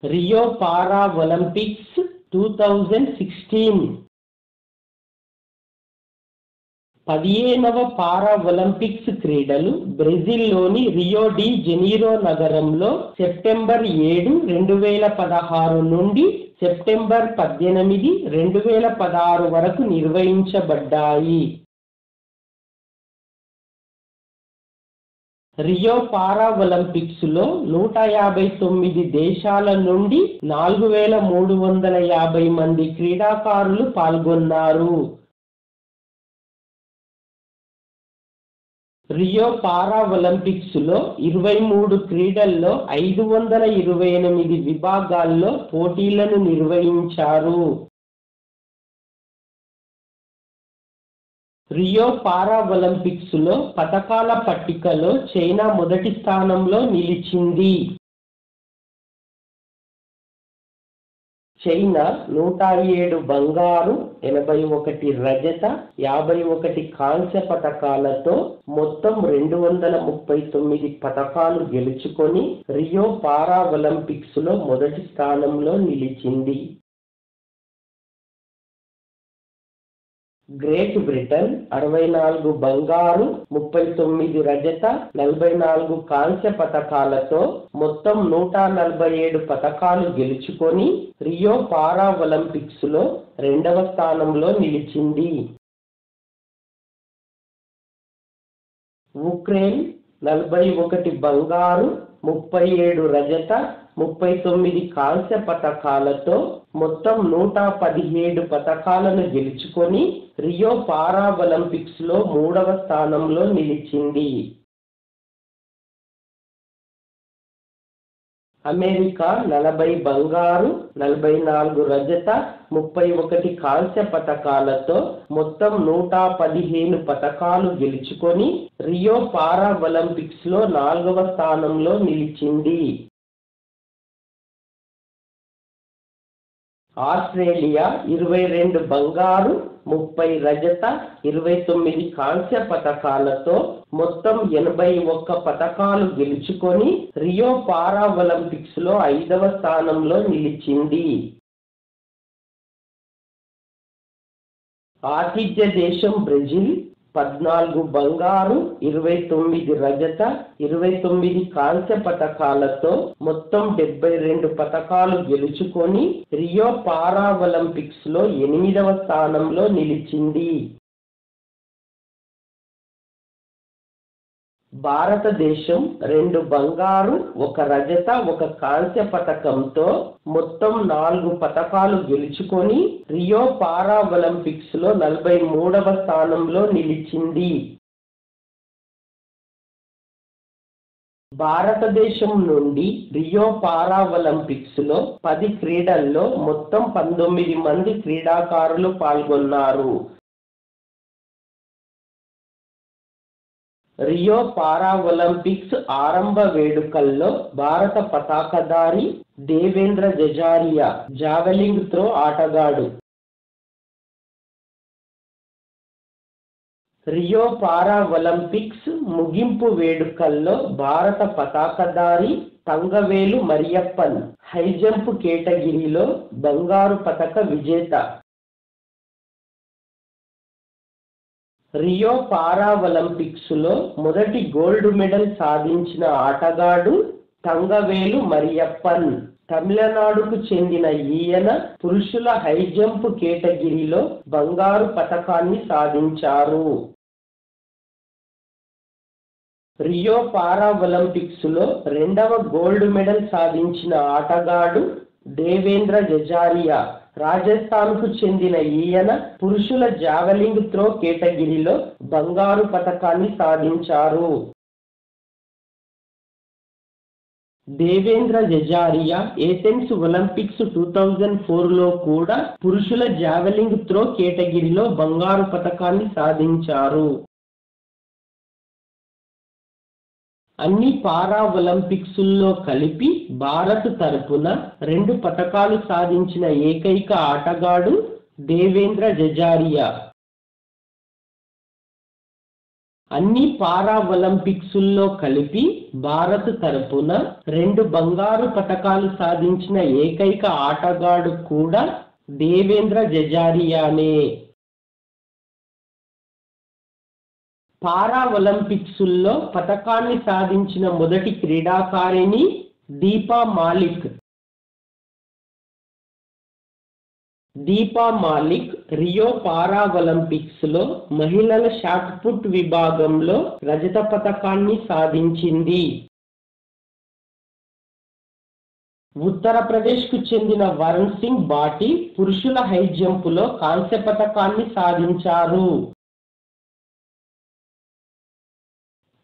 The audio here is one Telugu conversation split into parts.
రియో పారా ఒలింపిక్స్ 2016 15వ పారా ఒలింపిక్స్ క్రీడలు బ్రెజిల్లోని రియో డి జనీరో నగరంలో సెప్టెంబర్ 7, 2016 నుండి సెప్టెంబర్ 18, 2016 వరకు నిర్వహించబడ్డాయి. రియో పారా ఒలింపిక్స్లో 159 దేశాల నుండి 4350 మంది క్రీడాకారులు పాల్గొన్నారు. రియో పారా ఒలింపిక్స్లో 23 క్రీడల్లో 528 విభాగాల్లో పోటీలను నిర్వహించారు. రియో పారా ఒలింపిక్స్లో పతకాల పట్టికలో చైనా మొదటి స్థానంలో నిలిచింది. చైనా 107 బంగారు, 81 రజత, 51 కాంస్య పతకాలతో మొత్తం 239 పతకాలు గెలుచుకొని రియో పారా ఒలింపిక్స్లో మొదటి స్థానంలో నిలిచింది. గ్రేట్ బ్రిటన్ 64 బంగారు, 39 రజత, 44 కాంస్య పతకాలతో మొత్తం 147 పతకాలు గెలుచుకొని రియో పారా ఒలింపిక్స్లో 2వ స్థానంలో నిలిచింది. ఉక్రెయిన్ 41 బంగారు, 37 రజత, 39 కాంస్య పతకాలతో మొత్తం 117 పతకాలను గెలుచుకొని రియో పారా ఒలింపిక్స్లో 3వ స్థానంలో నిలిచింది. అమెరికా 40 బంగారు, 44 రజత, 31 కాంస్య పతకాలతో మొత్తం 115 పతకాలు గెలుచుకొని రియో పారా ఒలింపిక్స్లో 4వ స్థానంలో నిలిచింది. ఆస్ట్రేలియా 22 బంగారు, 30 రజత, 29 కాంస్య పతకాలతో మొత్తం 81 పతకాలు గెలుచుకొని రియో పారా ఒలింపిక్స్లో 5వ స్థానంలో నిలిచింది. ఆతిథ్య దేశం బ్రెజిల్ 14 బంగారు, 29 రజత, 29 కాంస్య పతకాలతో మొత్తం 72 పతకాలు గెలుచుకొని రియో పారా ఒలింపిక్స్లో 8వ స్థానంలో నిలిచింది. భారతదేశం 2 బంగారు, 1 రజత, 1 కాంస్య పతకంతో మొత్తం 4 పతకాలు గెలుచుకొని రియో పారా ఒలింపిక్స్లో 43వ స్థానంలో నిలిచింది. భారతదేశం నుండి రియో పారా ఒలింపిక్స్లో 10 క్రీడల్లో మొత్తం 19 మంది క్రీడాకారులు పాల్గొన్నారు. రియో పారా ఒలింపిక్స్ ఆరంభ వేడుకల్లో భారత పతాకధారి దేవేంద్ర జజారియా జావెలిన్ త్రో ఆటగాడు. రియో పారా ఒలింపిక్స్ ముగింపు వేడుకల్లో భారత పతాకధారి తంగవేలు మరియప్పన్ హైజంప్ కేటగిరీలో బంగారు పతక విజేత. రియో పారా ఒలింపిక్స్లో మొదటి గోల్డ్ మెడల్ సాధించిన ఆటగాడు తంగవేలు మరియప్పన్. తమిళనాడుకు చెందిన ఈయన పురుషుల హైజంప్ కేటగిరీలో బంగారు పతకాన్ని సాధించారు. రియో పారా ఒలింపిక్స్లో 2వ గోల్డ్ మెడల్ సాధించిన ఆటగాడు దేవేంద్ర జజారియా. రాజస్థాన్కు చెందిన ఈయన పురుషుల జావెలిన్ త్రో కేటగిరీలో బంగారు పతకాన్ని సాధించారు. దేవేంద్ర జజారియా ఏథెన్స్ ఒలింపిక్స్ 2004లో కూడా పురుషుల జావెలిన్ త్రో కేటగిరీలో బంగారు పతకాన్ని సాధించారు. అన్ని పారా ఒలింపిక్స్ల్లో కలిపి భారత్ తరపున 2 పతకాలు సాధించిన ఏకైక ఆటగాడు దేవేంద్ర జజారియా. అన్ని పారా ఒలింపిక్స్లో కలిపి భారత్ తరపున 2 బంగారు పతకాలు సాధించిన ఏకైక ఆటగాడు కూడా దేవేంద్ర జజారియానే. పారా ఒలింపిక్స్లో పతకాన్ని సాధించిన మొదటి క్రీడాకారిణి దీపా మాలిక్. దీపా మాలిక్ రియో పారా ఒలింపిక్స్లో మహిళల షాట్ పుట్ విభాగంలో రజత పతకాన్ని సాధించింది. ఉత్తరప్రదేశ్కు చెందిన వరుణ్ సింగ్ బాటి పురుషుల హై జంపులో కాంస్య పతకాన్ని సాధించారు.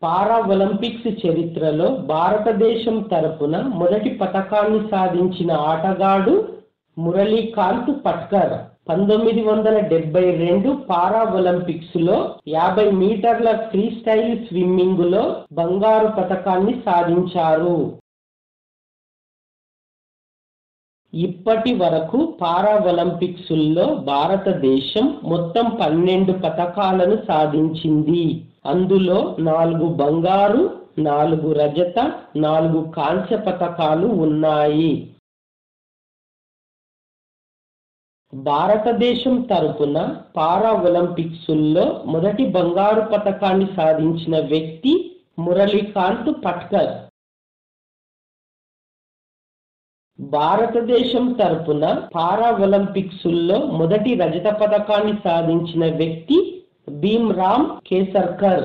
పారా ఒలింపిక్స్ చరిత్రలో భారతదేశం తరపున మొదటి పతకాన్ని సాధించిన ఆటగాడు మురళీకాంత్ పట్కర్. 1972 పారా ఒలింపిక్స్లో 50 మీటర్ల ఫ్రీస్టైల్ స్విమ్మింగ్లో బంగారు పతకాన్ని సాధించారు. ఇప్పటి వరకు పారా ఒలింపిక్స్లో భారతదేశం మొత్తం 12 పతకాలను సాధించింది. అందులో 4 బంగారు, 4 రజత, 4 కాంస్య పతకాలు ఉన్నాయి. భారతదేశం తరపున పారా ఒలింపిక్స్లో మొదటి బంగారు పతకాన్ని సాధించిన వ్యక్తి మురళీకాంత్ పట్కర్. భారతదేశం తరపున పారా ఒలింపిక్స్లో మొదటి రజత పతకాన్ని సాధించిన వ్యక్తి భీమ్రామ్ కేసర్కర్.